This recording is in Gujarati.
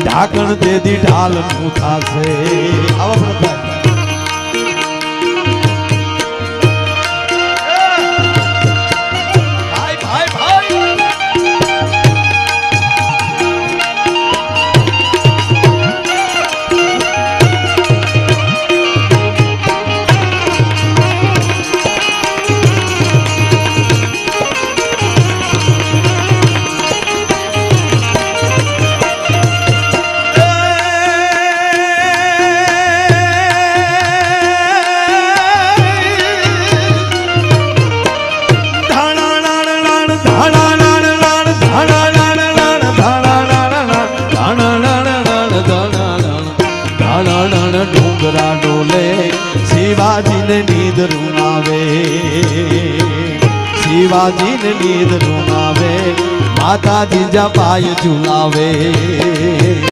ઢાકણ દેદી ઢાલ નું થાશે આવા પ્રકાર ડુંગરા ડોલે શિવાજીને નીંદરું આવે શિવાજીને નીંદરું આવે માતાજી જપાય ઝુલાવે